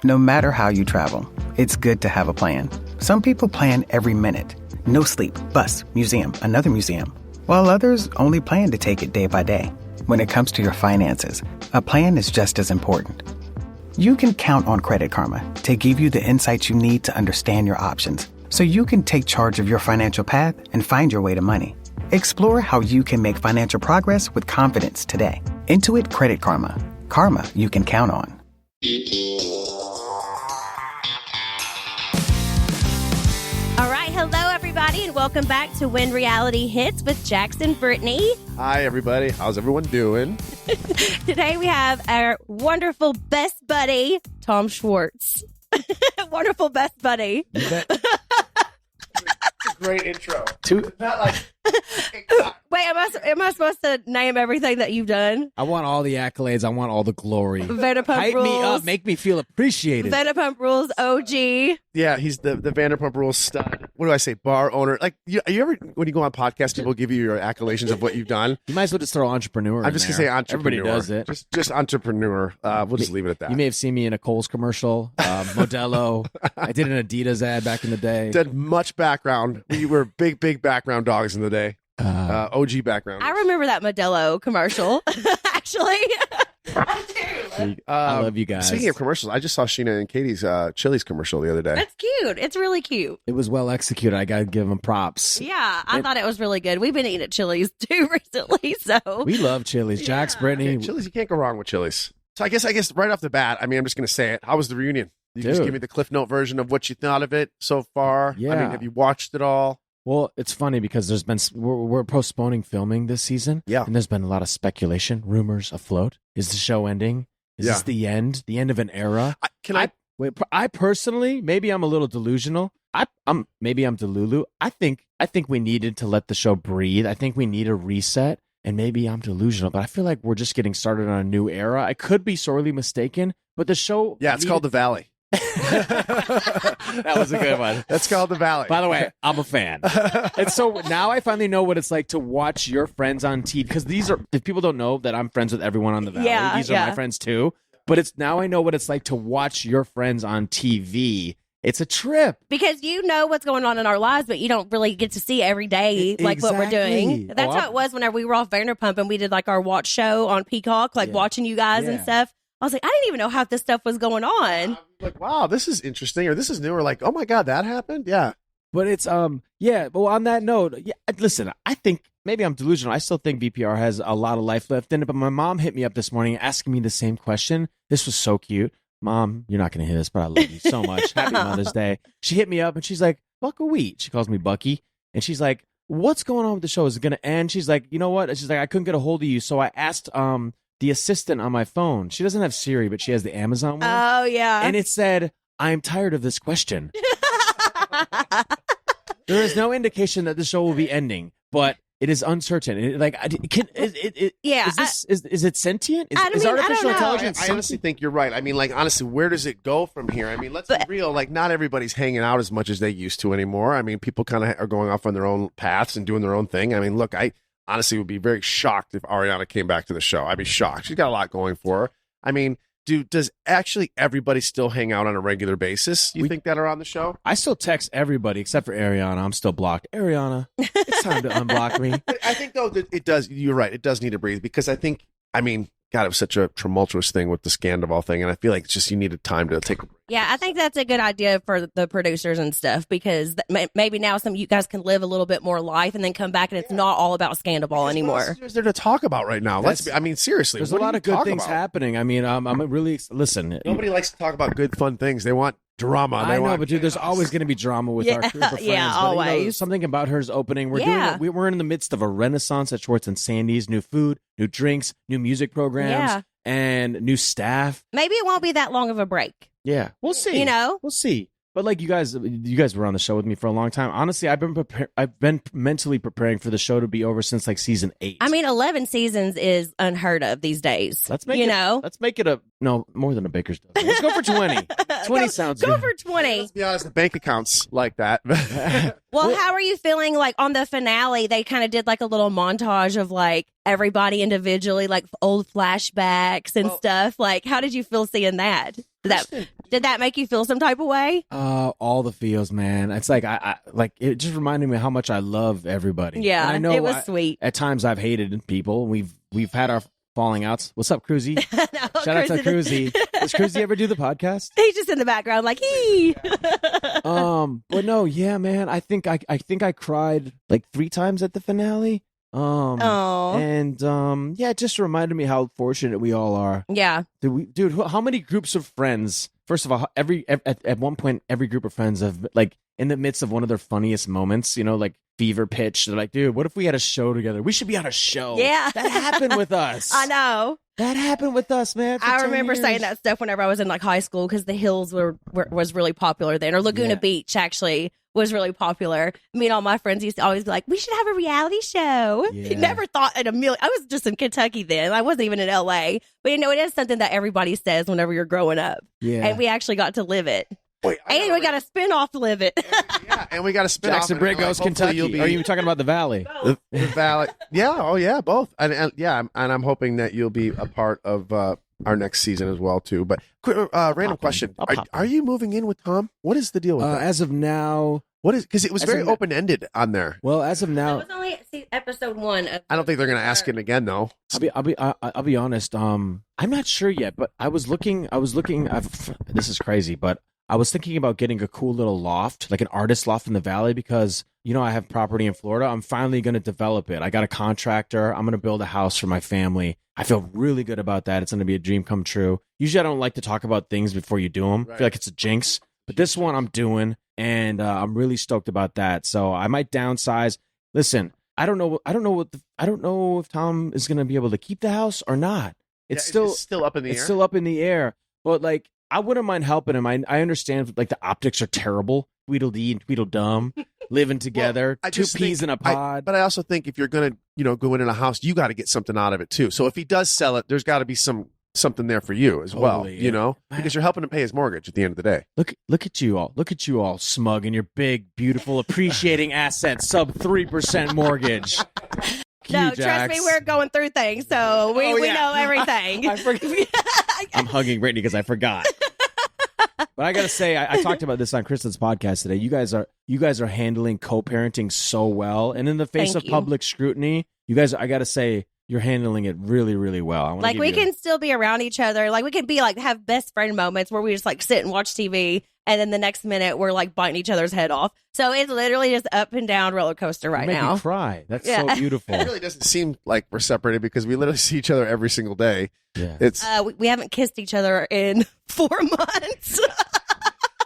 No matter how you travel, it's good to have a plan. Some people plan every minute. No sleep, bus, museum, another museum. While others only plan to take it day by day. When it comes to your finances, a plan is just as important. You can count on Credit Karma to give you the insights you need to understand your options, so you can take charge of your financial path and find your way to money. Explore how you can make financial progress with confidence today. Intuit Credit Karma. Karma you can count on. All right, hello everybody, and welcome back to When Reality Hits with Jax and Brittany. Hi everybody, how's everyone doing? Today we have our wonderful best buddy, Tom Schwartz. Wonderful best buddy. Great intro. Not like. Wait, am I supposed to name everything that you've done? I want all the accolades. I want all the glory. Vanderpump Hype Rules. me up. Make me feel appreciated. Vanderpump Rules OG. Yeah, he's the Vanderpump Rules stud. What do I say? Bar owner. Like, you ever, when you go on podcasts, people give you your accolades of what you've done. You might as well just throw entrepreneur. I'm just going to say entrepreneur. Everybody does it. Just entrepreneur. We'll just leave it at that. You may have seen me in a Kohl's commercial, Modelo. I did an Adidas ad back in the day. Did much background. We were big background dogs in the day. OG background. I remember that Modelo commercial, actually. I do. I love you guys. Speaking of commercials, I just saw Sheena and Katie's Chili's commercial the other day. That's cute. It's really cute. It was well executed. I got to give them props. Yeah, I thought it was really good. We've been eating at Chili's too recently, so. We love Chili's. Jax, Brittany. Yeah, Chili's, you can't go wrong with Chili's. So I guess right off the bat, I mean, I'm just going to say it. How was the reunion? You just give me the Cliff Note version of what you thought of it so far. Yeah. I mean, have you watched it all? Well, it's funny because we're postponing filming this season. Yeah. And there's been a lot of speculation, rumors afloat. Is the show ending? Is this the end? The end of an era? I personally, maybe I'm a little delusional. Maybe I'm Delulu. I think we needed to let the show breathe. I think we need a reset. And maybe I'm delusional, but I feel like we're just getting started on a new era. I could be sorely mistaken, but the show... Yeah, it's called The Valley. That was a good one. That's called The Valley. By the way, I'm a fan. And so now I finally know what it's like to watch your friends on TV. Because if people don't know that I'm friends with everyone on The Valley, these are my friends too. But now I know what it's like to watch your friends on TV. It's a trip. Because you know what's going on in our lives, but you don't really get to see every day like what we're doing. That's how it was whenever we were off Vanderpump and we did like our watch show on Peacock, watching you guys and stuff. I was like, I didn't even know half this stuff was going on. Like, wow, this is interesting, or this is new, or like, oh my God, that happened? Yeah. But it's, well, on that note, listen, I think maybe I'm delusional. I still think VPR has a lot of life left in it, but my mom hit me up this morning asking me the same question. This was so cute. Mom, you're not going to hear this, but I love you so much. Happy Mother's Day. She hit me up and she's like, Buckwheat. She calls me Bucky. And she's like, what's going on with the show? Is it going to end? She's like, you know what? She's like, I couldn't get a hold of you. So I asked the assistant on my phone. She doesn't have Siri, but she has the Amazon one. Oh, yeah. And it said, I'm tired of this question. There is no indication that the show will be ending, but it is uncertain. Is it sentient? Is artificial intelligence? I honestly think you're right. I mean, like, honestly, where does it go from here? I mean, let's be real. Like, not everybody's hanging out as much as they used to anymore. I mean, people kind of are going off on their own paths and doing their own thing. I mean, look, I honestly would be very shocked if Ariana came back to the show. I'd be shocked. She's got a lot going for her. I mean, does actually everybody still hang out on a regular basis? You think that are on the show? I still text everybody except for Ariana. I'm still blocked. Ariana, it's time to unblock me. I think, though, that it does. You're right. It does need to breathe because I think, God, it was such a tumultuous thing with the Sandoval thing, and I feel like it's just you needed time to take a break. Yeah, I think that's a good idea for the producers and stuff because maybe now some of you guys can live a little bit more life and then come back and it's not all about Sandoval anymore. What else is there to talk about right now? Seriously. There's a lot of good things happening. I mean, I'm really, listen. Nobody likes to talk about good, fun things. They want drama. I know, but dude, there's always going to be drama with our group of friends. Yeah, always. Something about her is opening. We're in the midst of a renaissance at Schwartz and Sandy's. New food, new drinks, new music programs, and new staff. Maybe it won't be that long of a break. Yeah, we'll see. We'll see. But like you guys were on the show with me for a long time. Honestly, I've been mentally preparing for the show to be over since like season 8. I mean, 11 seasons is unheard of these days. Let's make it more than a baker's dozen. Let's go for 20. 20 sounds good. Go for 20. Let's be honest, the bank accounts like that. Well, how are you feeling like on the finale? They kind of did like a little montage of like everybody individually, like old flashbacks and stuff. Like, how did you feel seeing that? Did that make you feel some type of way? All the feels, man. It's like I like it just reminded me how much I love everybody. Yeah, and I know it was sweet. At times I've hated people. We've had our falling outs. What's up, Cruzy? No, Shout out to Cruzy. Does Cruzy ever do the podcast? He's just in the background, like he. But no, yeah, man. I think I cried like 3 times at the finale. And yeah, it just reminded me how fortunate we all are. Yeah, dude, how many groups of friends? First of all, at one point, every group of friends have like in the midst of one of their funniest moments, like fever pitch. They're like, dude, what if we had a show together? We should be on a show. Yeah, that happened with us. I know. That happened with us, man. I remember saying that stuff whenever I was in like high school because the Hills was really popular then, or Laguna Beach actually was really popular. Me and all my friends used to always be like, we should have a reality show. Yeah. Never thought in a million. I was just in Kentucky then. I wasn't even in LA. But it is something that everybody says whenever you're growing up. Yeah. And we actually got to live it. Wait, and we got a spin-off to live it. And we got a spin-off. Jackson Britt goes Kentucky. Are you talking about the Valley? The Valley. Yeah. Oh, yeah. Both. And I'm hoping that you'll be a part of our next season as well, too. But random question. Are you moving in with Tom? What is the deal with that? As of now... What is, because it was very open-ended on there. Well, as of now... That was only episode 1. I don't think they're going to ask it again, though. I'll be honest. I'm not sure yet, but I was looking, this is crazy, but I was thinking about getting a cool little loft, like an artist loft in the Valley, because, I have property in Florida. I'm finally going to develop it. I got a contractor. I'm going to build a house for my family. I feel really good about that. It's going to be a dream come true. Usually I don't like to talk about things before you do them. Right. I feel like it's a jinx. But this one I'm doing, and I'm really stoked about that. So I might downsize. Listen, I don't know if Tom is going to be able to keep the house or not. It's still up in the air. It's still up in the air. But like, I wouldn't mind helping him. I understand like the optics are terrible. Tweedledee and Tweedledum living together, well, 2 peas in a pod. But I also think if you're going to go into a house, you got to get something out of it too. So if he does sell it, there's got to be something there for you as well, because you're helping him pay his mortgage at the end of the day. Look at you all smug in your big, beautiful, appreciating asset, sub 3% mortge. No, trust me, we're going through things, so we know everything. I'm hugging Brittany because I forgot. But I gotta say, I talked about this on Kristen's podcast today. You guys are handling co-parenting so well, and in the face of public scrutiny, you guys, I gotta say, you're handling it really, really well. Like we can still be around each other. Like we can be like have best friend moments where we just like sit and watch TV, and then the next minute we're like biting each other's head off. So it's literally just up and down roller coaster right now. You make me cry. That's so beautiful. It really doesn't seem like we're separated because we literally see each other every single day. Yeah, it's we haven't kissed each other in 4 months.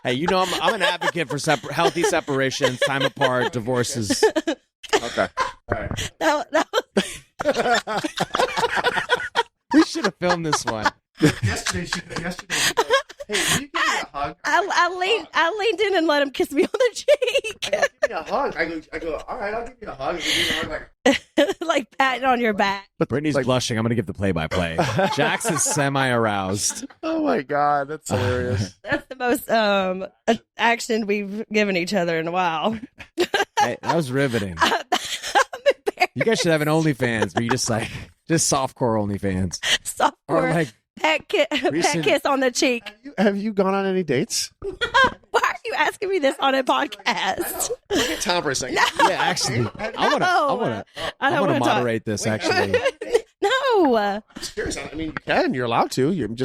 Hey, I'm an advocate for healthy separations, time apart, divorces. Okay. All right. We should have filmed this one. Yesterday. Hey, can you give me a hug? I leaned in and let him kiss me on the cheek. Give me a hug. I go. All right, I'll give you a hug. Like patting on your back. But Brittany's blushing. I'm going to give the play-by-play. Jax is semi-aroused. Oh my god, that's hilarious. That's the most action we've given each other in a while. Hey, that was riveting. You guys should have an OnlyFans where you just softcore OnlyFans. Softcore. Or like pet kiss on the cheek. Have you gone on any dates? Why are you asking me this on a podcast? Look at Tom for a second. No. Yeah, actually, I want to moderate this. Actually, no. I'm just curious. I mean, you can. You're allowed to. I'm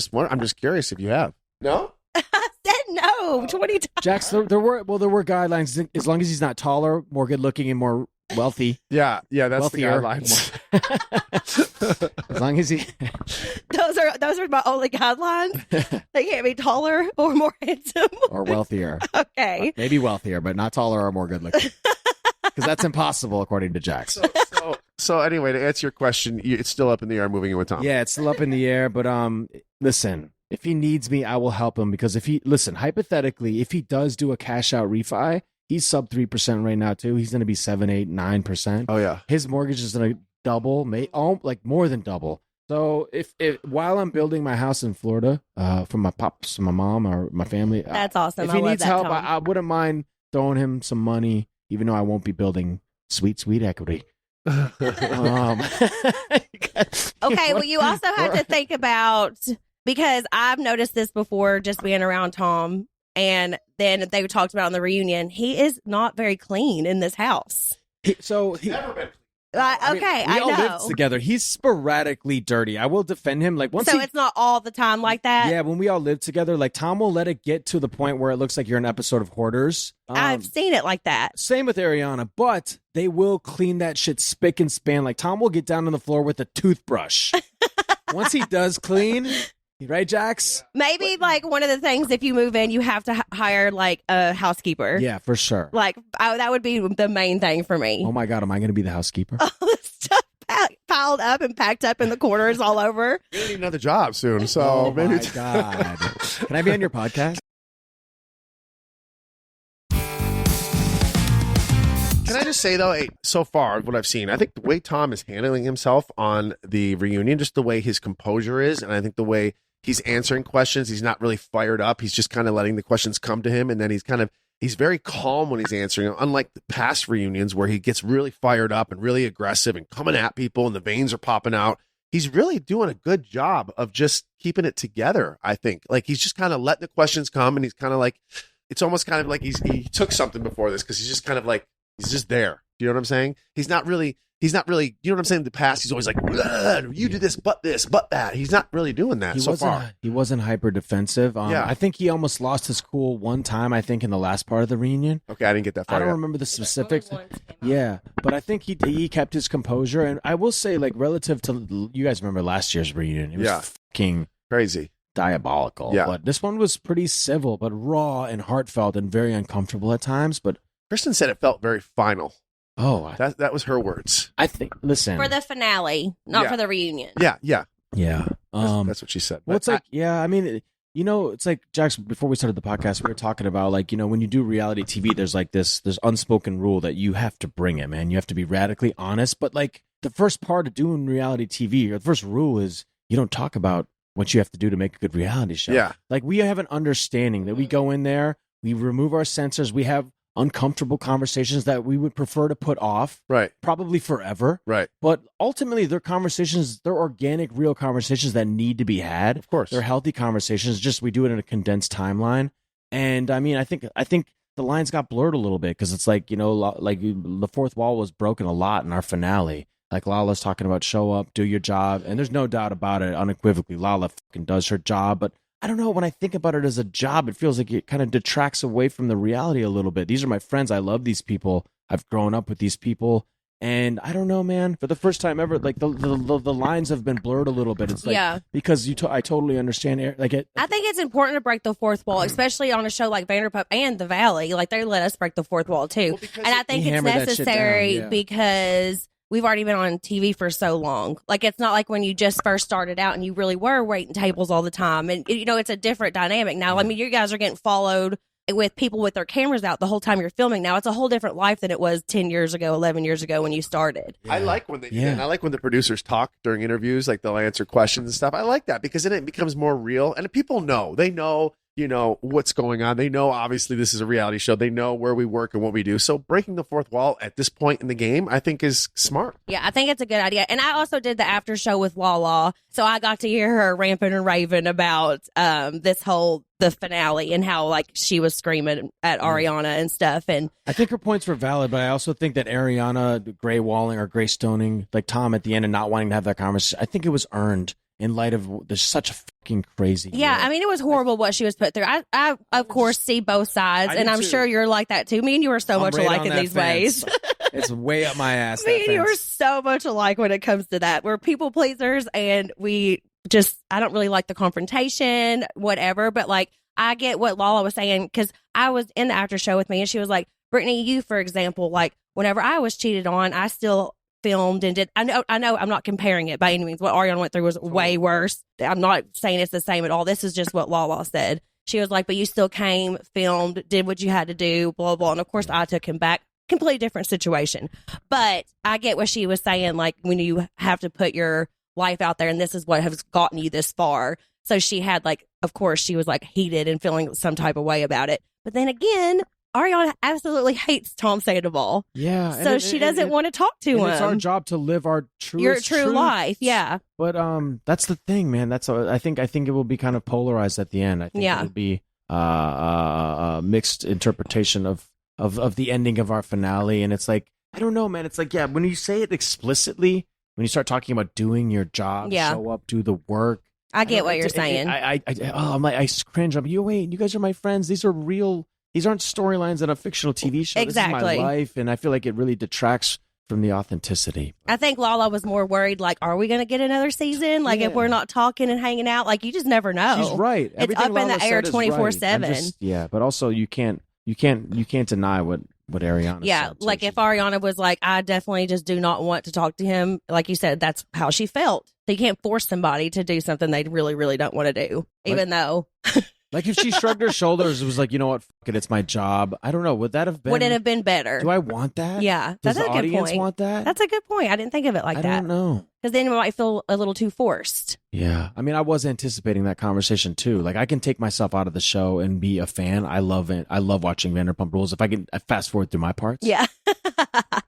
just curious if you have. No. I said no 20 times. Jax, there were guidelines. As long as he's not taller, more good looking, and more wealthy. Yeah, that's wealthier. The guidelines. As long as he those are my only guidelines. They can't be taller or more handsome or wealthier. Okay, maybe wealthier, but not taller or more good looking. Because that's impossible according to Jax. So anyway, to answer your question, it's still up in the air moving in with Tom. Yeah, it's still up in the air. But listen, if he needs me, I will help him. Because hypothetically, if he does do a cash out refi, he's sub 3% right now too. He's going to be 7, 8, 9%. Oh yeah, his mortgage is going to double, like more than double. So if while I'm building my house in Florida, for my pops, my mom, or my family, that's awesome. If he needs help, I wouldn't mind throwing him some money, even though I won't be building sweet equity. Okay, well, you also have to think about Because I've noticed this before just being around Tom. And then they talked about on the reunion, he is not very clean in this house. He's never been. I all know. live together. He's sporadically dirty. I will defend him. Like it's not all the time like that. Yeah, when we all live together, like Tom will let it get to the point where it looks like you're in an episode of Hoarders. I've seen it like that. Same with Ariana, but they will clean that shit spick and span. Like Tom will get down on the floor with a toothbrush. Once he does clean. Right, Jax? Maybe like one of the things, if you move in, you have to hire like a housekeeper. Yeah, for sure. Like that would be the main thing for me. Oh my God, am I going to be the housekeeper? All this stuff piled up and packed up in the corners all over. You need another job soon, so maybe. Oh my God. Can I be on your podcast? Can I just say, though, so far, what I've seen, I think the way Tom is handling himself on the reunion, just the way his composure is, and I think the way he's answering questions, he's not really fired up. He's just kind of letting the questions come to him, and then he's very calm when he's answering them, unlike the past reunions where he gets really fired up and really aggressive and coming at people and the veins are popping out. He's really doing a good job of just keeping it together, I think. Like, he's just kind of letting the questions come, and he's kind of like, it's almost kind of like he took something before this, because he's just kind of like, he's just there. Do you know what I'm saying? He's not really, you know what I'm saying? In the past, he's always like, you do this, but that. He's not really doing that so far. He wasn't hyper defensive. Yeah. I think he almost lost his cool one time, I think, in the last part of the reunion. Okay, I didn't get that far I don't yet. remember the specifics. Yeah, but I think he kept his composure. And I will say, like, relative to, you guys remember last year's reunion. It was fucking crazy. Diabolical. Yeah. But this one was pretty civil, but raw and heartfelt and very uncomfortable at times. But Kristen said it felt very final. Oh, that was her words. I think. Listen, For the finale, not for the reunion. Yeah. yeah. That's what she said. Well, it's like, I mean, it's like, Jax, before we started the podcast, we were talking about, like, when you do reality TV, there's like this unspoken rule that you have to bring it, man. You have to be radically honest. But like the first part of doing reality TV, or the first rule is you don't talk about what you have to do to make a good reality show. Yeah. Like, we have an understanding that we go in there, we remove our censors, we have uncomfortable conversations that we would prefer to put off, right, probably forever, right, but ultimately they're conversations, they're organic, real conversations that need to be had. Of course, they're healthy conversations, just we do it in a condensed timeline. And I mean, I think the lines got blurred a little bit, because it's like, like the fourth wall was broken a lot in our finale. Like, Lala's talking about show up, do your job, and there's no doubt about it, unequivocally, Lala fucking does her job. But I don't know, when I think about it as a job, it feels like it kind of detracts away from the reality a little bit. These are my friends. I love these people. I've grown up with these people. And I don't know, man, for the first time ever, like the lines have been blurred a little bit. It's like, because I totally understand. I think it's important to break the fourth wall, especially on a show like Vanderpump and The Valley. Like, they let us break the fourth wall too. Well, and I think it's necessary because we've already been on TV for so long. Like, it's not like when you just first started out and you really were waiting tables all the time. And, it's a different dynamic now. I mean, you guys are getting followed with people with their cameras out the whole time you're filming. Now it's a whole different life than it was 10 years ago, 11 years ago when you started. Yeah. I like when they do that. And I like when the producers talk during interviews, like they'll answer questions and stuff. I like that, because then it becomes more real. And people know. They know, what's going on. They know, obviously, this is a reality show. They know where we work and what we do. So breaking the fourth wall at this point in the game, I think, is smart. Yeah, I think it's a good idea. And I also did the after show with Lala, so I got to hear her ramping and raving about the finale and how, like, she was screaming at Ariana and stuff. And I think her points were valid, but I also think that Ariana gray walling or gray stoning, like Tom at the end, and not wanting to have that conversation, I think it was earned. In light of there's such a fucking crazy year. I mean, it was horrible what she was put through. I of course see both sides, and I'm sure you're like that too. Me and you are so much alike in these ways. It's way up my ass. Me and you are so much alike when it comes to that. We're people pleasers, and I don't really like the confrontation, whatever. But like, I get what Lala was saying, because I was in the after show with me, and she was like, Brittany, you, for example, like, whenever I was cheated on, I still filmed and did. I know I'm not comparing it by any means. What Ariana went through was way worse. I'm not saying it's the same at all. This is just what Lala said. She was like, but you still came, filmed, did what you had to do, blah, blah. And of course I took him back. Completely different situation. But I get what she was saying, like, when you have to put your life out there, and this is what has gotten you this far. So she had, like, of course she was like heated and feeling some type of way about it. But then again, Ariana absolutely hates Tom Sandoval. Yeah. So she doesn't want to talk to him. It's our job to live our true life. Yeah. But that's the thing, man. I think it will be kind of polarized at the end. I think it'll be a mixed interpretation of the ending of our finale. And it's like, I don't know, man. It's like, yeah, when you say it explicitly, when you start talking about doing your job, show up, do the work. I get what you're saying. I'm like, I cringe. I'm you guys are my friends. These are real. These aren't storylines in a fictional TV show. Exactly. This is my life, and I feel like it really detracts from the authenticity. I think Lala was more worried, like, are we going to get another season? Like, if we're not talking and hanging out, like, you just never know. She's right. It's up in the air 24/7. Yeah, but also you can't deny what Ariana said. Like if Ariana was like, I definitely just do not want to talk to him. Like you said, that's how she felt. So you can't force somebody to do something they really, really don't want to do, even though. Like if she shrugged her shoulders, it was like, you know what, fuck it, it's my job. I don't know. Would that have been? Would it have been better? Do I want that? Yeah, does that's the a good audience point. Want that? That's a good point. I didn't think of it like that. I don't know. Because then it might feel a little too forced. Yeah. I mean, I was anticipating that conversation too. Like I can take myself out of the show and be a fan. I love it. I love watching Vanderpump Rules. If I can fast forward through my parts. Yeah.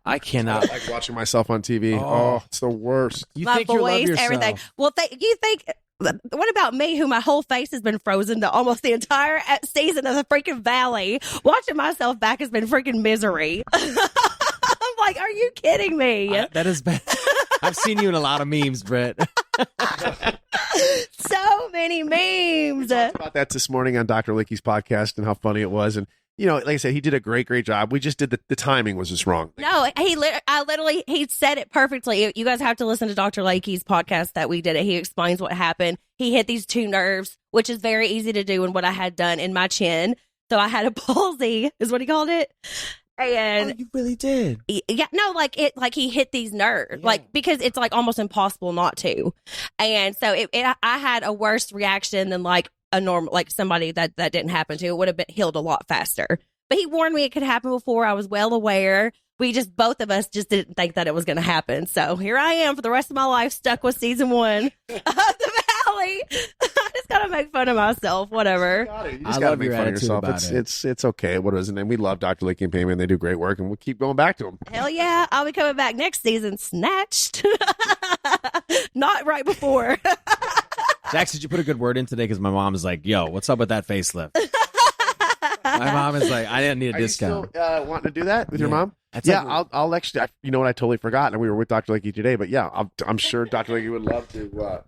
I cannot. I like watching myself on TV. Oh, it's the worst. You my think voice, you love yourself. everything. Well, you think... What about me, who my whole face has been frozen to almost the entire season of the freaking Valley? Watching myself back has been freaking misery. I'm like, are you kidding me? That is bad. I've seen you in a lot of memes, Britt. So many memes. We talked about that this morning on Dr. Leakey's podcast and how funny it was. And, you know, like I said, he did a great job. We just did the timing was just wrong. No, he said it perfectly. You guys have to listen to Dr. Leakey's podcast that we did it. He explains what happened. He hit these two nerves, which is very easy to do in what I had done in my chin. So I had a palsy, is what he called it. And you really did. Yeah, no, like he hit these nerves, like because it's like almost impossible not to. And so I had a worse reaction than like a normal, like somebody that didn't happen to. It would have been healed a lot faster. But he warned me it could happen before. I was well aware. Both of us just didn't think that it was going to happen. So here I am for the rest of my life, stuck with season 1 of the Valley. I just got to make fun of myself. Whatever. You just got to make fun of yourself. It's okay. What is it? And we love Dr. Leakey and Payman. They do great work, and we'll keep going back to them. Hell yeah. I'll be coming back next season, snatched. Not right before. Jax, did you put a good word in today? Because my mom is like, yo, what's up with that facelift? My mom is like, I didn't need a discount. You still wanting to do that with your mom? That's I'll actually. You know what? I totally forgot, and we were with Dr. Leakey today. But yeah, I'm sure Dr. Leakey would love to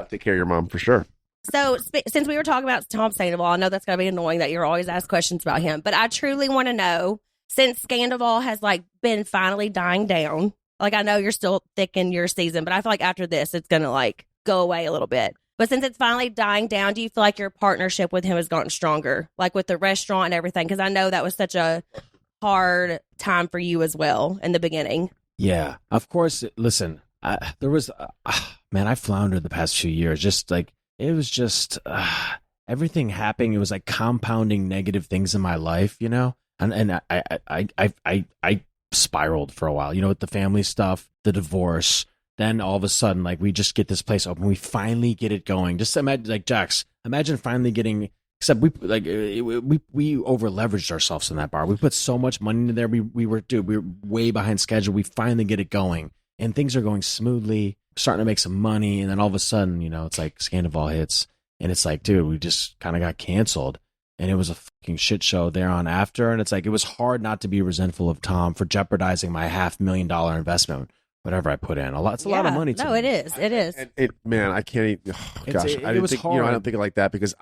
take care of your mom for sure. So since we were talking about Tom Sandoval, I know that's going to be annoying that you're always asked questions about him, but I truly want to know, since Sandoval has like been finally dying down. Like I know you're still thick in your season, but I feel like after this, it's going to like go away a little bit. But since it's finally dying down, do you feel like your partnership with him has gotten stronger, like with the restaurant and everything? Because I know that was such a hard time for you as well in the beginning. Yeah, of course. Listen, there was, man, I floundered the past few years. Just like, it was just everything happening. It was like compounding negative things in my life, you know? And I spiraled for a while, you know, with the family stuff, the divorce. Then all of a sudden, like, we just get this place open. We finally get it going. Just imagine, like, Jax, imagine finally getting, except we over leveraged ourselves in that bar. We put so much money into there. We were way behind schedule. We finally get it going, and things are going smoothly, starting to make some money. And then all of a sudden, you know, it's like Sandoval hits, and it's like, dude, we just kind of got canceled. And it was a fucking shit show there on after. And it's like, it was hard not to be resentful of Tom for jeopardizing my $500,000 investment. Whatever I put in, it's a lot of money. No, it is. Man, I can't even. Oh, gosh, I didn't think. Hard. You know, I don't think it like that because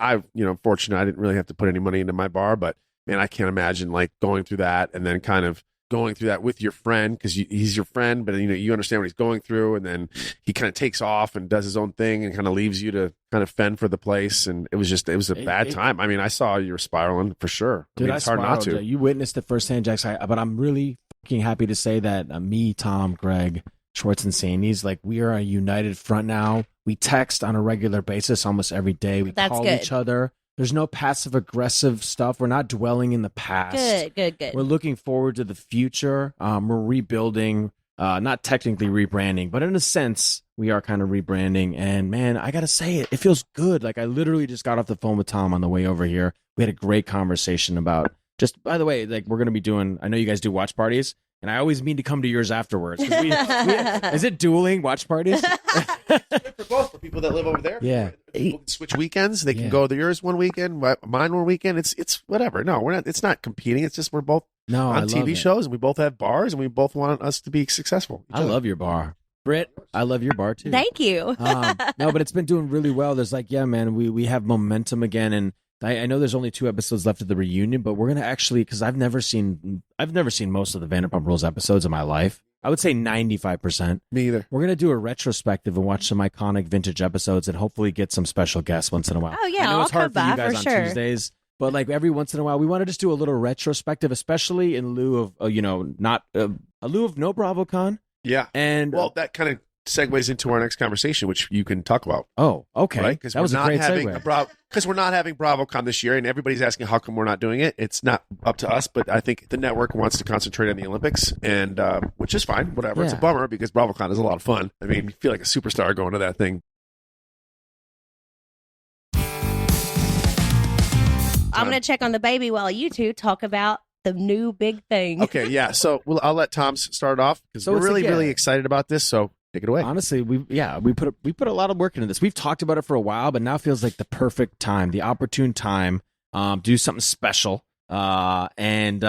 fortunate I didn't really have to put any money into my bar. But man, I can't imagine like going through that and then kind of going through that with your friend because he's your friend, but you know you understand what he's going through, and then he kind of takes off and does his own thing and kind of leaves you to kind of fend for the place. And it was a bad time. I mean, I saw you were spiraling for sure. Dude, it's hard not to. You witnessed it firsthand, Jax. But I'm really fucking happy to say that me, Tom, Greg, Schwartz, and Sandy's, like, we are a united front now. We text on a regular basis almost every day. We call each other. There's no passive aggressive stuff. We're not dwelling in the past. Good. We're looking forward to the future. We're rebuilding, not technically rebranding, but in a sense, we are kind of rebranding. And man, I got to say it feels good. Like I literally just got off the phone with Tom on the way over here. We had a great conversation about Just by the way, like we're going to be doing, I know you guys do watch parties, and I always mean to come to yours afterwards. Is it dueling watch parties? For both, for people that live over there. Yeah. People can switch weekends. They can go to yours one weekend, mine one weekend. It's whatever. No, we're not. It's not competing. It's just we're both on TV shows, and we both have bars, and we both want us to be successful. I love your bar. Britt, I love your bar too. Thank you. No, but it's been doing really well. There's like, yeah, man, we have momentum again, and I know there's only 2 episodes left of the reunion, but we're gonna actually, because I've never seen most of the Vanderpump Rules episodes in my life. I would say 95%. Me either. We're gonna do a retrospective and watch some iconic vintage episodes, and hopefully get some special guests once in a while. Oh yeah, I know I'll it's hard come for you by guys for on sure. Tuesdays, but like every once in a while, we want to just do a little retrospective, especially in lieu of not a lieu of no BravoCon. Yeah, and well, that kind of segues into our next conversation, which you can talk about. Oh, okay. Right? Because that was a great segue. Because we're not having BravoCon this year, and everybody's asking how come we're not doing it. It's not up to us, but I think the network wants to concentrate on the Olympics, and which is fine. Whatever. Yeah. It's a bummer because BravoCon is a lot of fun. I mean, you feel like a superstar going to that thing. I'm going to check on the baby while you two talk about the new big thing. Okay, yeah. So I'll let Tom start off because we're really excited about this. So take it away. Honestly, we put a lot of work into this. We've talked about it for a while, but now feels like the perfect time, the opportune time, do something special. And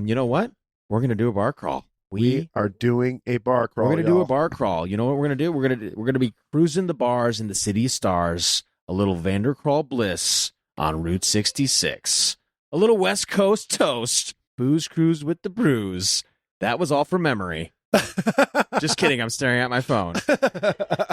you know what? We're gonna do a bar crawl. We are doing a bar crawl. We're gonna do a bar crawl. You know what we're gonna do? We're gonna be cruising the bars in the City of Stars. A little Vandercrawl bliss on Route 66. A little West Coast toast. Booze cruise with the brews. That was all from memory. Just kidding. I'm staring at my phone.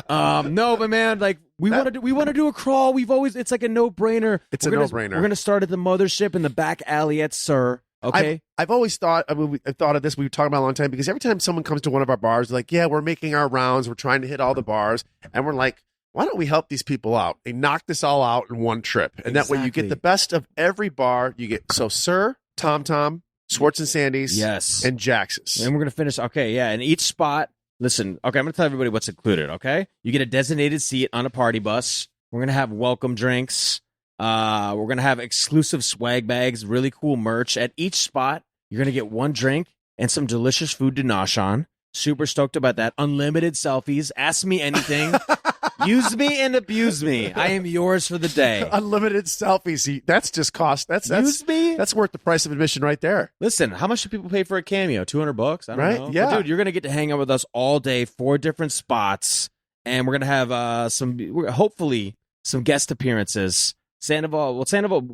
No, but man, like we want to do a crawl. It's like a no-brainer. It's a no-brainer. We're gonna start at the mothership in the back alley at Sir. Okay. I've always thought. I've thought of this. We've talked about it a long time because every time someone comes to one of our bars, they're like, yeah, we're making our rounds. We're trying to hit all the bars, and we're like, why don't we help these people out? They knock this all out in one trip, and that way you get the best of every bar. You get Sir, Tom, Schwartz and Sandy's, yes, and Jax's. And we're going to finish, okay, yeah, and each spot, listen, okay, I'm going to tell everybody what's included, okay? You get a designated seat on a party bus. We're going to have welcome drinks. We're going to have exclusive swag bags, really cool merch. At each spot, you're going to get 1 drink and some delicious food to nosh on. Super stoked about that. Unlimited selfies. Ask me anything. Use me and abuse me. I am yours for the day. Unlimited selfies. That's just cost. That's Use me. That's worth the price of admission right there. Listen, how much do people pay for a cameo? $200? I don't know. Yeah, but dude, you're gonna get to hang out with us all day, 4 different spots, and we're gonna have hopefully some guest appearances. Sandoval,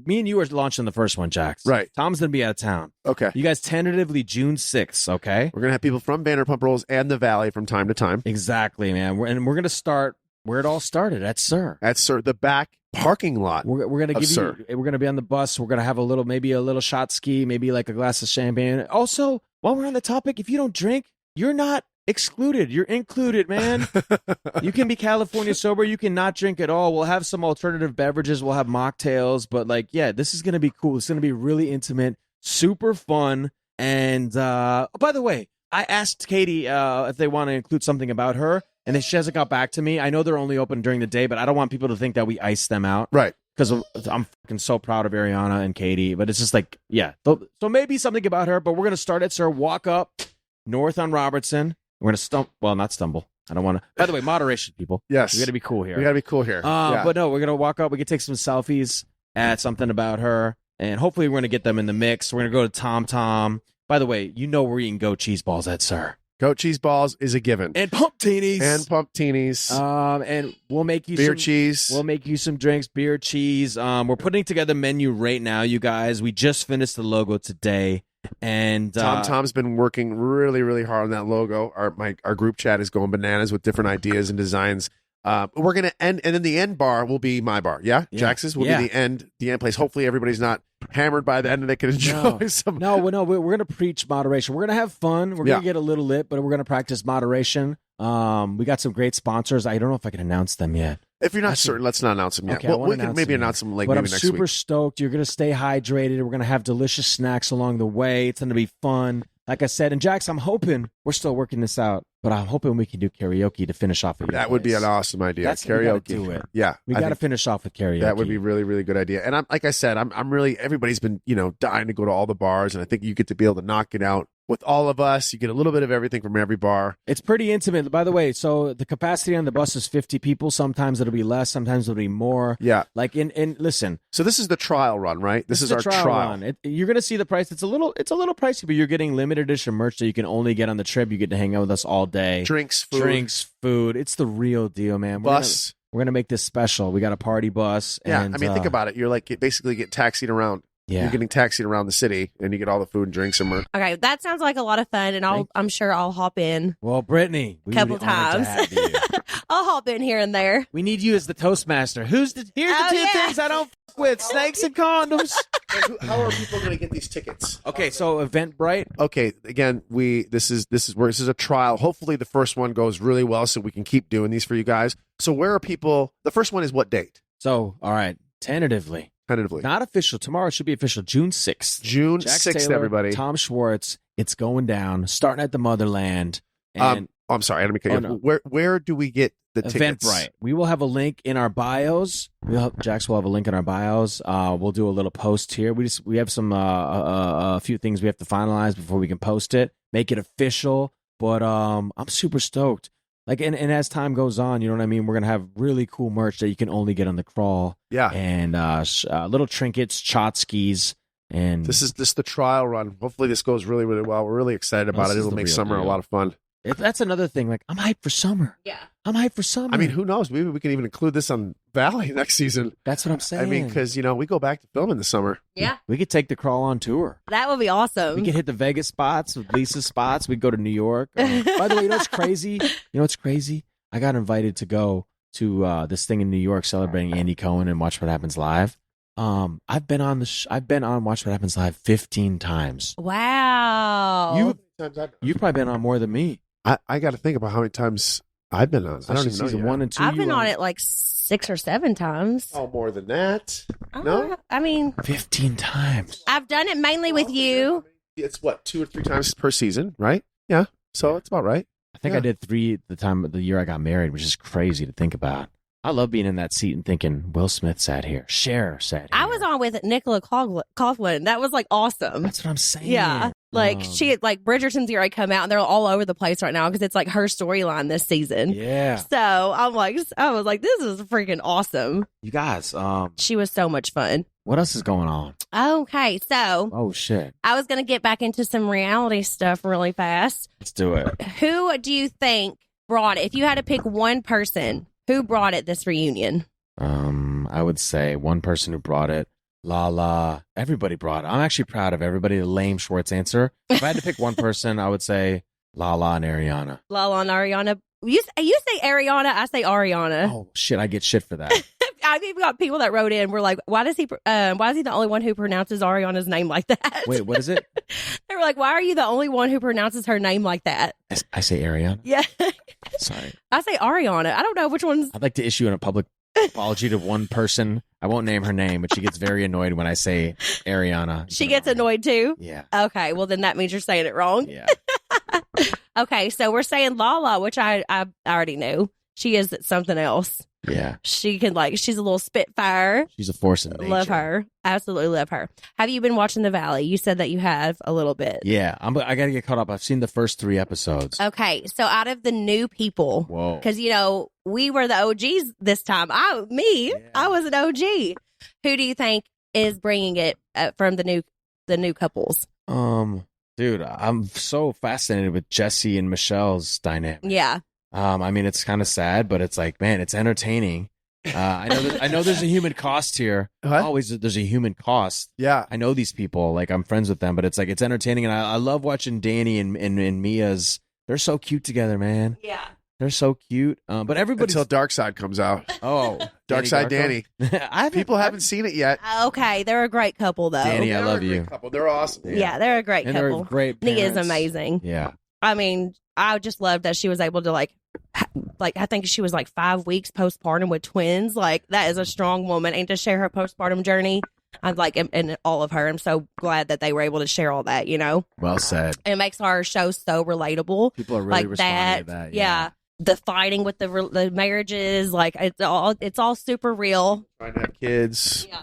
me and you are launching the first one, Jax. Right. Tom's gonna be out of town. Okay. You guys tentatively June 6th. Okay. We're gonna have people from Vanderpump Rules and the Valley from time to time. Exactly, man. We're gonna start where it all started at Sir. At Sir, the back parking lot. We're gonna give you. We're gonna be on the bus. We're gonna have maybe a little shot ski, maybe like a glass of champagne. Also, while we're on the topic, if you don't drink, you're not excluded. You're included, man. You can be California sober. You can not drink at all. We'll have some alternative beverages. We'll have mocktails. But like, yeah, this is gonna be cool. It's gonna be really intimate, super fun. And by the way, I asked Katie if they want to include something about her. And then she hasn't got back to me. I know they're only open during the day, but I don't want people to think that we ice them out. Right. Because I'm fucking so proud of Ariana and Katie. But it's just like, yeah. So maybe something about her, but we're going to start at Sir, walk up north on Robertson. We're going to not stumble. I don't want to. By the way, moderation, people. Yes. We got to be cool here. We got to be cool here. Yeah. But no, we're going to walk up. We can take some selfies, add something about her. And hopefully we're going to get them in the mix. We're going to go to Tom. By the way, we're eating goat cheese balls at Sir. Goat cheese balls is a given. And pumptinis. And we'll make you beer cheese. We'll make you some drinks, beer cheese. We're putting together a menu right now, you guys. We just finished the logo today. And Tom's been working really, really hard on that logo. Our group chat is going bananas with different ideas and designs. We're gonna end, and then the end bar will be my bar. Yeah. Jax's will be the end place. Hopefully everybody's not hammered by the end and they can enjoy some. No, we're gonna preach moderation. We're gonna have fun. We're gonna get a little lit, but we're gonna practice moderation. We got some great sponsors. I don't know if I can announce them yet. If you're not certain, let's not announce them yet. Okay, we can maybe announce them but maybe I'm next super week. Stoked. You're gonna stay hydrated. We're gonna have delicious snacks along the way. It's gonna be fun. Like I said, and Jax, I'm hoping we're still working this out. but I'm hoping we can do karaoke to finish off. That would be an awesome idea. That's karaoke. Do it. Yeah, we got to finish off with karaoke. That would be really, really good idea. And I'm like I said, I'm really, everybody's been dying to go to all the bars, and I think you get to be able to knock it out with all of us. You get a little bit of everything from every bar. It's pretty intimate, by the way. So the capacity on the bus is 50 people. Sometimes it'll be less. Sometimes it'll be more. Yeah. Like listen. So this is the trial run, right? This is our trial run. You're gonna see the price. It's a little pricey, but you're getting limited edition merch that you can only get on the trip. You get to hang out with us all day. Drinks, food. It's the real deal, man. Bus. We're gonna make this special. We got a party bus. Yeah. And, I mean, think about it. You're like basically getting taxied around. Yeah. You're getting taxied around the city, and you get all the food and drinks and merch. Okay, that sounds like a lot of fun, and I'm sure I'll hop in. Well, Brittany, a couple times. I'll hop in here and there. We need you as the Toastmaster. Here's the two things I don't f- with: snakes and condoms. How are people going to get these tickets? Okay, so Eventbrite. Okay, again, this is a trial. Hopefully, the first one goes really well, so we can keep doing these for you guys. So, where are people? The first one is what date? So, all right, tentatively. Not official. Tomorrow should be official. June 6th. June Jax 6th, Taylor, everybody. Tom Schwartz. It's going down. Starting at the Motherland. And I'm sorry. I don't mean to cut you. Where do we get the tickets? Eventbrite. We will have a link in our bios. Jax will have a link in our bios. We'll do a little post here. We have some a few things we have to finalize before we can post it. Make it official. But I'm super stoked. Like and as time goes on, you know what I mean? We're going to have really cool merch that you can only get on the crawl. Yeah. And little trinkets, tchotchkes. And this is the trial run. Hopefully this goes really, really well. We're really excited about it. It'll make summer a lot of fun. That's another thing. Like, I'm hyped for summer. Yeah. I'm hyped for summer. I mean, who knows? Maybe we can even include this on Valley next season. That's what I'm saying. I mean, because, we go back to film in the summer. Yeah. We could take the crawl on tour. That would be awesome. We could hit the Vegas spots with Lisa's spots. We'd go to New York. By the way, you know what's crazy? I got invited to go to this thing in New York celebrating Andy Cohen and Watch What Happens Live. I've been on Watch What Happens Live 15 times. Wow. You've probably been on more than me. I got to think about how many times I've been on. I don't even know. Season 1 and 2. I've been on it like 6 or 7 times. Oh, more than that? No? I mean, 15 times. I've done it mainly with you. It's what, 2 or 3 times per season, right? Yeah. So it's about right. I think I did 3 the year I got married, which is crazy to think about. I love being in that seat and thinking, Will Smith sat here. Cher sat here. I was on with Nicola Coughlan. That was like awesome. That's what I'm saying. Yeah. Like Bridgerton's already come out and they're all over the place right now because it's like her storyline this season. Yeah. So I was like, this is freaking awesome. You guys, she was so much fun. What else is going on? Okay, so oh shit, I was gonna get back into some reality stuff really fast. Let's do it. Who do you think brought it? If you had to pick one person, who brought it this reunion? I would say one person who brought it. Lala. Everybody brought it. I'm actually proud of everybody. The lame Schwartz answer. If I had to pick one person, I would say Lala and Ariana. Lala and Ariana. You say Ariana, I say Ariana. Oh shit, I get shit for that. I mean, we got people that wrote in. We're like, why is he the only one who pronounces Ariana's name like that? Wait, what is it? They were like, why are you the only one who pronounces her name like that? I say Ariana. Yeah. Sorry. I say Ariana. I don't know which one's. I'd like to issue a public apology to one person. I won't name her name, but she gets very annoyed when I say Ariana. She gets annoyed too? Yeah. Okay, well then that means you're saying it wrong. Yeah. Okay, so we're saying Lala, which I already knew. She is something else. Yeah. She's a little spitfire. She's a force in nature. Love her. Absolutely love her. Have you been watching The Valley? You said that you have a little bit. Yeah. I got to get caught up. I've seen the first 3 episodes. Okay. So out of the new people, whoa, because, we were the OGs this time. I was an OG. Who do you think is bringing it from the new couples? Dude, I'm so fascinated with Jesse and Michelle's dynamic. Yeah. I mean, it's kind of sad, but it's like, man, it's entertaining. I know there's a human cost here. What? Always there's a human cost. Yeah. I know these people, like I'm friends with them, but it's like, it's entertaining. And I love watching Danny and Mia's. They're so cute together, man. Yeah. They're so cute. But everybody until Dark Side comes out. Oh, Dark Side Danny. People haven't seen it yet. Okay, they're a great couple though. Danny, I love They're a you. great couple. They're awesome. Yeah, they're a great and couple. They're great Nia is parents. amazing. Yeah. I mean, I just love that she was able to like I think she was like 5 weeks postpartum with twins. Like that is a strong woman, and to share her postpartum journey. I'm like, in all of her. I'm so glad that they were able to share all that, Well said. It makes our show so relatable. People are really like responding to that. Yeah. The fighting with the marriages, like it's all super real. Trying to have kids, it's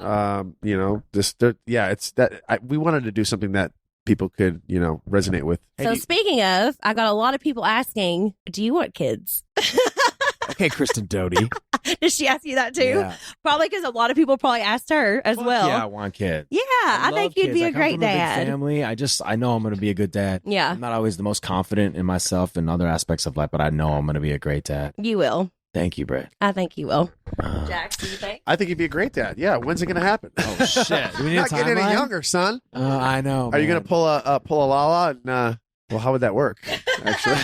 that we wanted to do something that people could, resonate with. So speaking of, I got a lot of people asking, do you want kids? Okay, Kristen Doty. Did she ask you that too? Yeah. Probably because a lot of people probably asked her as well. Yeah, I want kids. Yeah, I think you'd be a great dad. Big family. I know I'm going to be a good dad. Yeah. I'm not always the most confident in myself and other aspects of life, but I know I'm going to be a great dad. You will. Thank you, Britt. I think you will. Jax, do you think? I think you'd be a great dad. Yeah. When's it going to happen? Oh, shit. Do we need Not a getting any timeline? younger, son. I know. Are you going to pull a Lala? And, well, how would that work? Actually,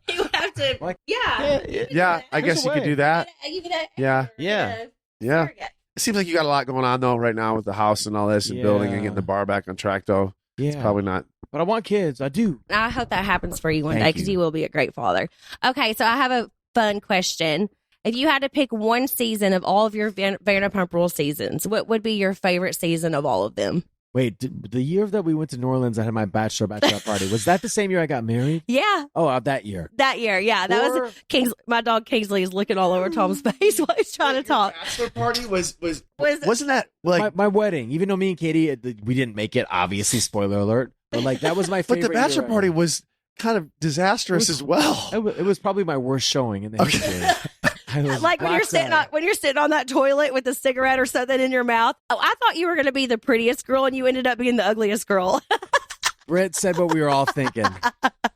You would have to. Like, yeah. I guess you could do that. Yeah. Yeah. It seems like you got a lot going on though right now with the house and all this and building and getting the bar back on track though. Yeah. It's probably not. But I want kids. I do. I hope that happens for you one Thank day because you. you will be a great father. Okay, so I have a fun question. If you had to pick one season of all of your Vanderpump Rules seasons, what would be your favorite season of all of them? Wait, the year that we went to New Orleans, I had my bachelorette party. Was that the same year I got married? Yeah. Oh, that year. That year, yeah. That was Kings. My dog Kingsley is looking all over Tom's face while he's trying to talk. Bachelor party wasn't that like my wedding? Even though me and Katie, we didn't make it, obviously, spoiler alert. But like that was my favorite. But the bachelor year party ever. was kind of disastrous as well. It was probably my worst showing in the history. Like when you're sitting on that toilet with a cigarette or something in your mouth. Oh, I thought you were going to be the prettiest girl, and you ended up being the ugliest girl. Britt said what we were all thinking.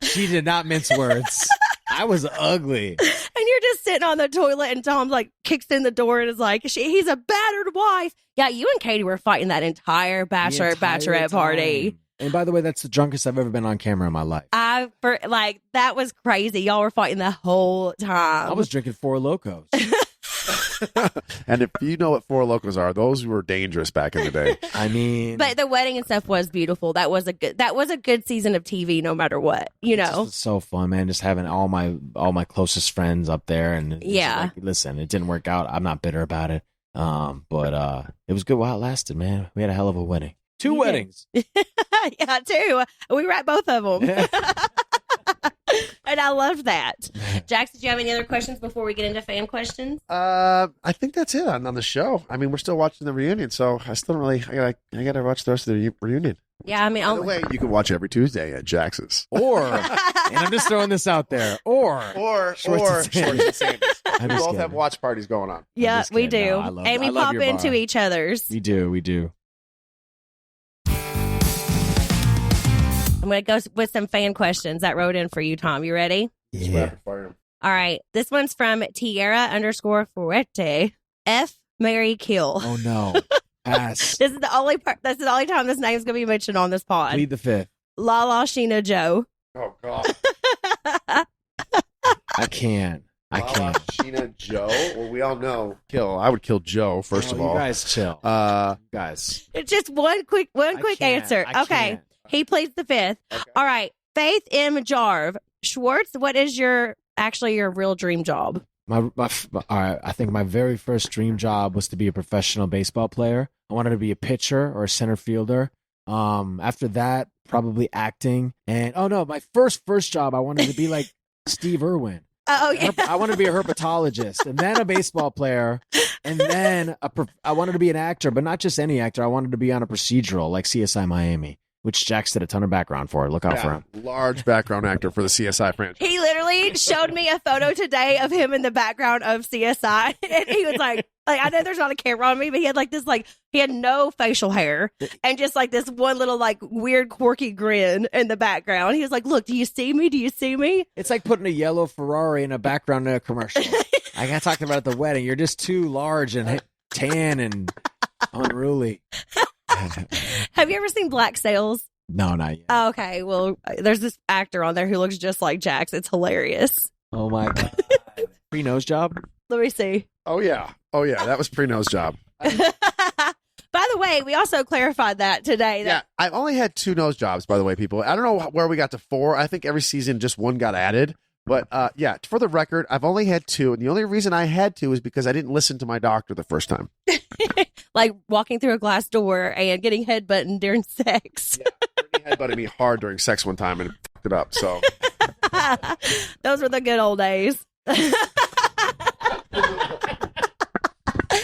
She did not mince words. I was ugly. And you're just sitting on the toilet, and Tom's like kicks in the door and is like, he's a battered wife. Yeah, you and Katie were fighting that entire bachelorette party. And by the way, that's the drunkest I've ever been on camera in my life. That was crazy. Y'all were fighting the whole time. I was drinking Four Locos. And if you know what Four Locos are, those were dangerous back in the day. I mean, but the wedding and stuff was beautiful. That was a good season of TV, no matter what. It was so fun, man. Just having all my closest friends up there, and listen, it didn't work out. I'm not bitter about it. But it was good while it lasted, man. We had a hell of a wedding. Two weddings. Yeah, two. We were at both of them. And I loved that. Jax, did you have any other questions before we get into fan questions? I think that's it on the show. I mean, we're still watching the reunion, so I still don't really. I gotta watch the rest of the reunion. Yeah, I mean, by the way, you can watch it every Tuesday at Jax's. Or, and I'm just throwing this out there, or Schwartz and Sanders. We both have watch parties going on. Yeah, we do. No, and we pop into each other's. We do. I'm going to go with some fan questions that wrote in for you, Tom. You ready? Yeah. All right. This one's from Tierra_Fuerte. F, marry, kill. Oh, no. Pass. This is the only part. That's the only time this name's going to be mentioned on this pod. Plead the fifth. Lala, Sheena, Joe. Oh, God. I can't. Sheena, Joe. Well, we all know kill. I would kill Joe first of all. You guys chill. Guys. It's just one quick answer. Okay. He pleads the fifth. Okay. All right. Faith M. Jarve. Schwartz, what is your real dream job? All right. I think my very first dream job was to be a professional baseball player. I wanted to be a pitcher or a center fielder. After that, probably acting. And my first job, I wanted to be like Steve Irwin. Oh, yeah. I wanted to be a herpetologist and then a baseball player. And then I wanted to be an actor, but not just any actor. I wanted to be on a procedural like CSI Miami, which Jax did a ton of background for. Look out for him. Large background actor for the CSI franchise. He literally showed me a photo today of him in the background of CSI. And he was like I know there's not a camera on me, but he had he had no facial hair and just like this one little like weird quirky grin in the background. He was like, look, do you see me? Do you see me? It's like putting a yellow Ferrari in a background in a commercial. Like I talked about at the wedding. You're just too large and tan and unruly. Have you ever seen Black Sails? No, not yet. Oh, okay. Well, there's this actor on there who looks just like Jax. It's hilarious. Oh, my God. Pre-nose job? Let me see. Oh, yeah. That was pre-nose job. By the way, we also clarified that today. Yeah, I've only had 2 nose jobs, by the way, people. I don't know where we got to 4. I think every season just 1 got added. But yeah, for the record, I've only had 2. And the only reason I had 2 is because I didn't listen to my doctor the first time. like walking through a glass door and getting headbutted during sex. Yeah, Brittany headbutted me hard during sex one time and fucked it up. So those were the good old days.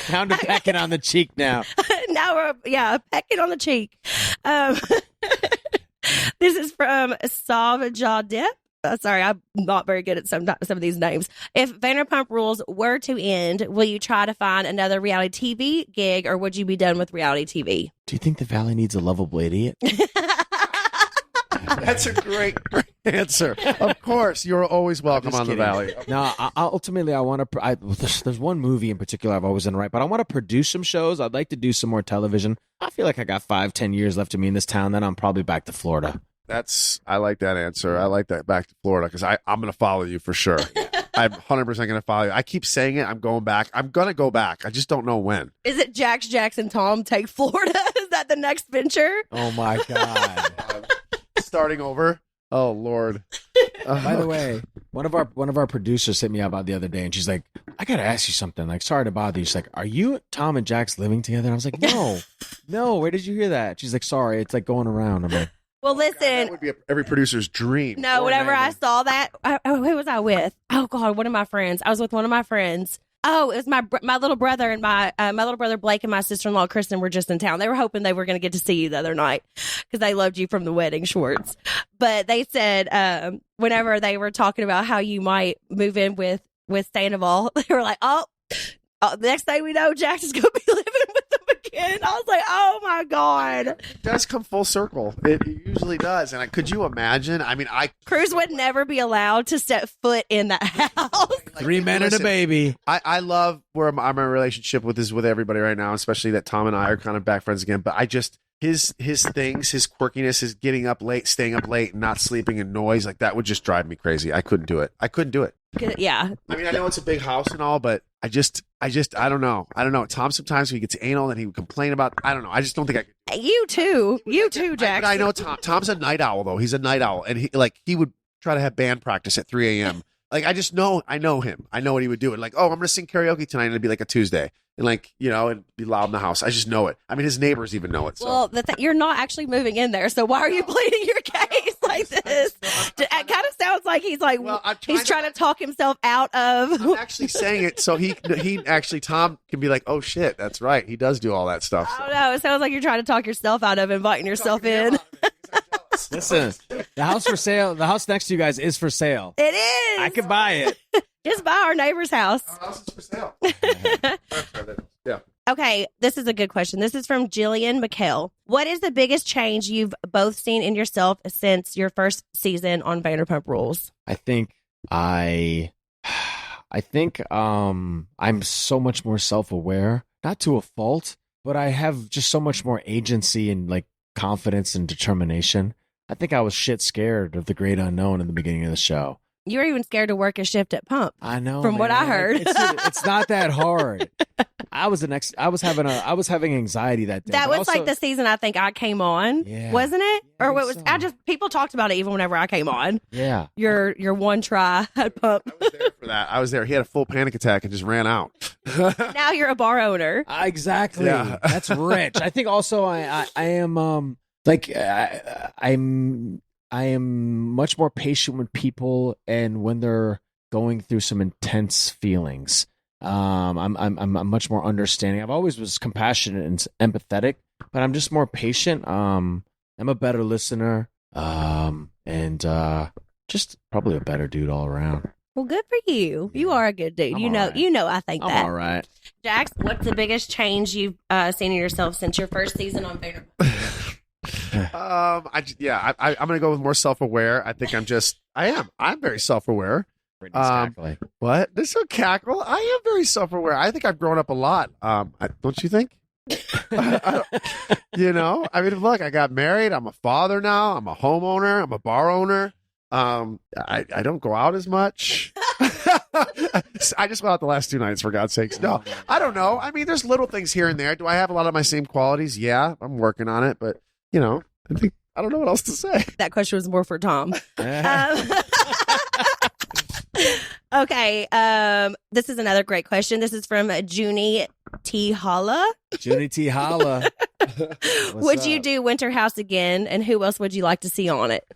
Down to pecking on the cheek now. Now we're pecking on the cheek. This is from Savajadip. Sorry, I'm not very good at some of these names. If Vanderpump Rules were to end, will you try to find another reality TV gig, or would you be done with reality TV? Do you think the Valley needs a lovable idiot? That's a great answer. Of course, you're always welcome on the Valley. No, ultimately, I want to. There's one movie in particular I've always done right, but I want to produce some shows. I'd like to do some more television. I feel like I got 5-10 years left of me in this town. Then I'm probably back to Florida. I like that answer. I like that back to Florida because I'm going to follow you for sure. I'm 100% going to follow you. I keep saying it. I'm going back. I'm going to go back. I just don't know when. Is it Jax and Tom take Florida? Is that the next venture? Oh my God. Starting over. Oh Lord. By the way, one of our producers hit me up the other day, and she's like, "I gotta ask you something. Like, sorry to bother you." She's like, "Are you Tom and Jax living together?" And I was like, "No. Where did you hear that?" She's like, "Sorry, it's like going around." I'm like, well, listen. God, that would be every producer's dream. No, whenever I saw that, who was I with? Oh God, one of my friends. I was with one of my friends. Oh, it was my little brother and my little brother Blake and my sister-in-law Kristen were just in town. They were hoping they were going to get to see you the other night because they loved you from the wedding, Schwartz. But they said whenever they were talking about how you might move in with Sandoval, they were like, oh, the next thing we know, Jax is going to be living with them again. I was like, oh my God. It does come full circle. It usually does. And could you imagine? I mean, Cruz would never be allowed to step foot in that house. Like, 3 men and a baby. I love where I'm in a relationship with everybody right now, especially that Tom and I are kind of back friends again. But I just, his things, his quirkiness, his getting up late, staying up late, and not sleeping and noise, like that would just drive me crazy. I couldn't do it. Yeah. I mean, I know it's a big house and all, but I don't know. Tom sometimes when he gets anal and he would complain about, I don't know. I just don't think I could. You too, Jax. I know Tom's a night owl though. He's a night owl, and he would try to have band practice at 3 a.m. Like I know him. I know what he would do. And like, oh, I'm going to sing karaoke tonight, and it'd be like a Tuesday, and like it'd be loud in the house. I just know it. I mean, his neighbors even know it. So. Well, you're not actually moving in there, so why are you pleading your case like this? It kind of sounds like he's like he's trying to talk himself out of. I'm actually saying it so he actually Tom can be like, oh shit, that's right, he does do all that stuff. So. I don't know. It sounds like you're trying to talk yourself out of inviting yourself in. Listen, the house for sale. The house next to you guys is for sale. It is. I could buy it. Just buy our neighbor's house. Our house is for sale. Yeah. Okay, this is a good question. This is from Jillian McHale. What is the biggest change you've both seen in yourself since your first season on Vanderpump Rules? I think I'm so much more self-aware, not to a fault, but I have just so much more agency and like confidence and determination. I think I was shit scared of the great unknown in the beginning of the show. You were even scared to work a shift at Pump. I know. From what I heard, it's not that hard. I was having anxiety that day. That was also, like the season I think I came on, wasn't it? Yeah, or what was? So. People talked about it even whenever I came on. Yeah, your one try at Pump. I was there for that. I was there. He had a full panic attack and just ran out. Now you're a bar owner. Exactly. Yeah. That's rich. I think also I am I am much more patient with people and when they're going through some intense feelings. I'm much more understanding. I've always was compassionate and empathetic, but I'm just more patient. I'm a better listener, and just probably a better dude all around. Well, good for you. You are a good dude. I'm right. I think that. I'm all right. Jax, what's the biggest change you've seen in yourself since your first season on Vanderpump? I'm gonna go with more self-aware. I think I'm very self-aware. What? There's no cackle. I am very self-aware. I think I've grown up a lot. Don't you think? I mean, look, I got married. I'm a father now. I'm a homeowner. I'm a bar owner. I don't go out as much. I just went out the last 2 nights, for God's sakes. No, I don't know. I mean, there's little things here and there. Do I have a lot of my same qualities? Yeah, I'm working on it, but I don't know what else to say. That question was more for Tom. Okay. This is another great question. This is from Junie T. Holla. Junie T. Holla. Would you do Winter House again? And who else would you like to see on it?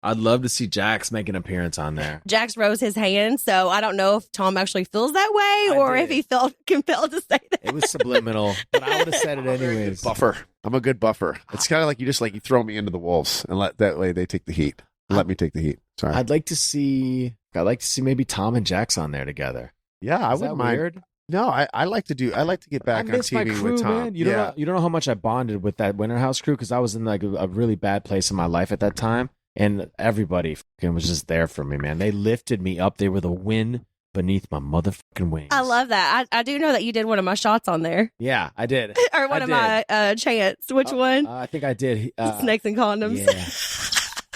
I'd love to see Jax make an appearance on there. Jax rose his hand, so I don't know if Tom actually feels that way or if he felt compelled to say that. It was subliminal, but I would have said it anyways. Buffer. I'm a good buffer. It's kind of like you throw me into the wolves and let that way they take the heat. Let me take the heat. Sorry. I'd like to see maybe Tom and Jax on there together. Yeah, I wouldn't mind. Weird? No, I like to get back on TV crew, with Tom. Man. You don't know how much I bonded with that Winter House crew because I was in like a really bad place in my life at that time. And everybody was just there for me, man. They lifted me up. They were the wind beneath my motherfucking wings. I love that. I do know that you did one of my shots on there. Yeah, I did. Or one of my chants. Which one? I think I did. Snakes and condoms. Yeah.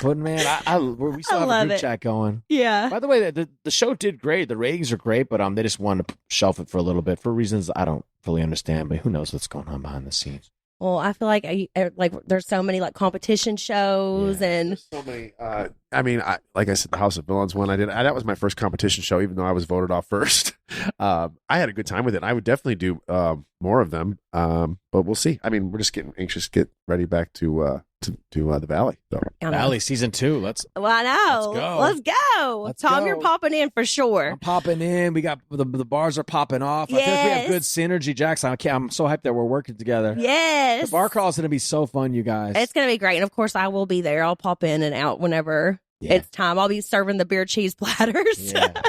But man, we still have a group chat going. Yeah. By the way, the show did great. The ratings are great, but they just wanted to shelf it for a little bit for reasons I don't fully understand. But who knows what's going on behind the scenes? Well, I feel like there's so many like competition shows and there's so many. Like I said, the House of Villains one I did. That was my first competition show, even though I was voted off first. I had a good time with it. I would definitely do more of them, but we'll see. I mean, we're just getting anxious to get ready back to the Valley. So. Valley season 2. I know. Let's go. Tom, you're popping in for sure. I'm popping in. We got the bars are popping off. Yes. I feel like we have good synergy, Jackson. I'm so hyped that we're working together. Yes. The bar crawl is going to be so fun, you guys. It's going to be great. And of course, I will be there. I'll pop in and out whenever it's time. I'll be serving the beer cheese platters. Yeah.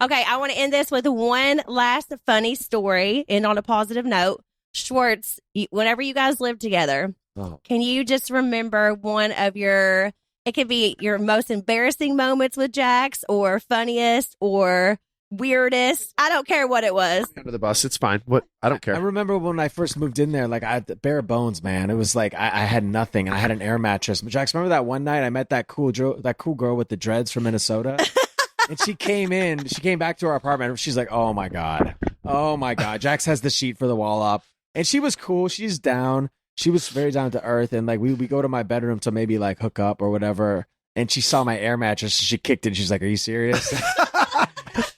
Okay. I want to end this with one last funny story and on a positive note. Schwartz, whenever you guys live together, can you just remember one of it could be your most embarrassing moments with Jax or funniest or weirdest. I don't care what it was. Under the bus, it's fine. I don't care. I remember when I first moved in there, like I had bare bones, man. It was like I had nothing. I had an air mattress. But Jax, remember that one night I met that cool girl with the dreads from Minnesota? And she came back to our apartment. She's like, oh my God. Jax has the sheet for the wall up. And she was cool. She's down. She was very down to earth. And like we go to my bedroom to maybe like hook up or whatever. And she saw my air mattress. She kicked it. And she's like, are you serious?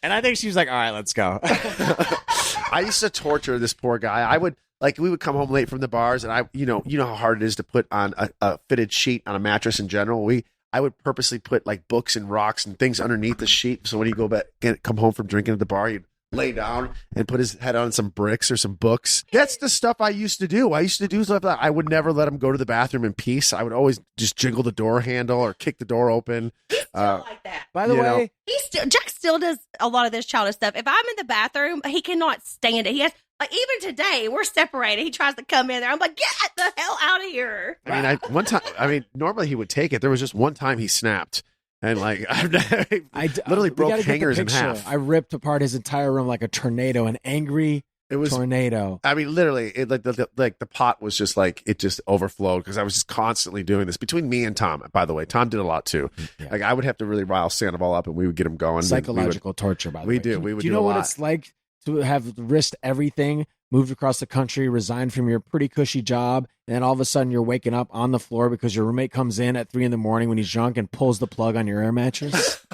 And I think she was like, all right, let's go. I used to torture this poor guy. We would come home late from the bars, and you know how hard it is to put on a fitted sheet on a mattress in general. I would purposely put like books and rocks and things underneath the sheet. So when you go back and come home from drinking at the bar, you'd lay down and put his head on some bricks or some books. That's the stuff I used to do. I used to do stuff like that. I would never let him go to the bathroom in peace. I would always just jiggle the door handle or kick the door open. He's still like that. By the way, Jax still does a lot of this childish stuff. If I'm in the bathroom, he cannot stand it. He has even today we're separated. He tries to come in there. I'm like, get the hell out of here. Normally he would take it. There was just one time he snapped. And like I literally broke hangers in half. I ripped apart his entire room like a tornado, an angry tornado. I mean, literally, the pot was just like it just overflowed because I was just constantly doing this between me and Tom. By the way, Tom did a lot too. Yeah. Like I would have to really rile Sandoval up, and we would get him going. Psychological torture. By the way, we do. Do you know what it's like to have risked everything, moved across the country, resigned from your pretty cushy job, and then all of a sudden you're waking up on the floor because your roommate comes in at 3 a.m. when he's drunk and pulls the plug on your air mattress?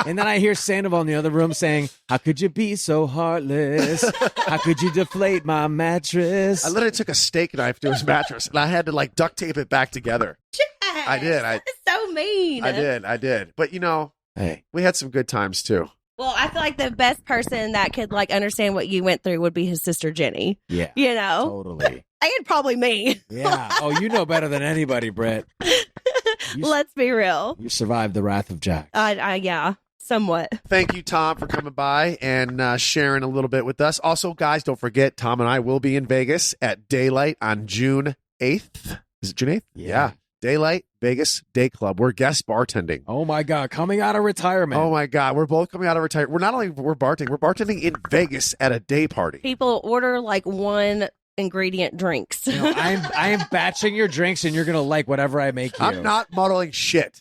And then I hear Sandoval in the other room saying, how could you be so heartless? How could you deflate my mattress? I literally took a steak knife to his mattress and I had to like duct tape it back together. Yes, I did. That's so mean. I did. But we had some good times too. Well, I feel like the best person that could like understand what you went through would be his sister Jenny. Yeah. You know? Totally. And probably me. Yeah. Oh, you know better than anybody, Britt. Let's be real. You survived the wrath of Jax. Yeah, somewhat. Thank you, Tom, for coming by and sharing a little bit with us. Also, guys, don't forget, Tom and I will be in Vegas at Daylight on June 8th. Is it June 8th? Yeah. Daylight Vegas Day Club. We're guest bartending. Oh my God, coming out of retirement. Oh my God, we're both coming out of retirement. We're bartending in Vegas at a day party. People order like one ingredient drinks. I am batching your drinks and you're gonna like whatever I make you. I'm not muddling shit.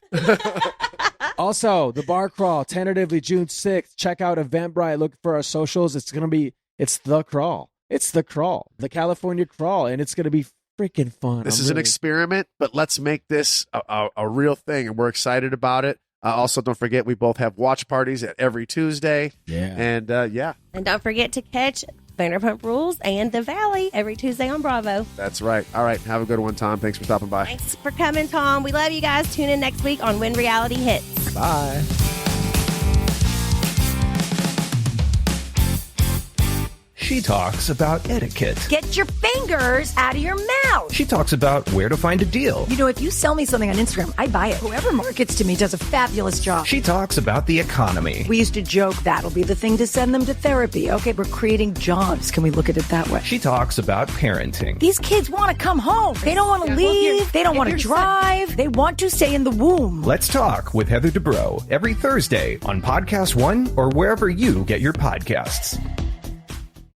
Also, the bar crawl, tentatively June 6th. Check out Eventbrite. Look for our socials. It's the crawl. It's the crawl, the California crawl, and it's gonna be freaking fun. This is an experiment, but let's make this a real thing, and we're excited about it. Also, don't forget, we both have watch parties every Tuesday. Yeah. And And don't forget to catch Vanderpump Rules and The Valley every Tuesday on Bravo. That's right. All right. Have a good one, Tom. Thanks for stopping by. Thanks for coming, Tom. We love you guys. Tune in next week on When Reality Hits. Bye. She talks about etiquette. Get your fingers out of your mouth. She talks about where to find a deal. You know, if you sell me something on Instagram, I buy it. Whoever markets to me does a fabulous job. She talks about the economy. We used to joke that'll be the thing to send them to therapy. Okay, we're creating jobs. Can we look at it that way? She talks about parenting. These kids want to come home. They don't want to leave. They don't want to drive. They want to stay in the womb. Let's Talk with Heather Dubrow every Thursday on Podcast One or wherever you get your podcasts.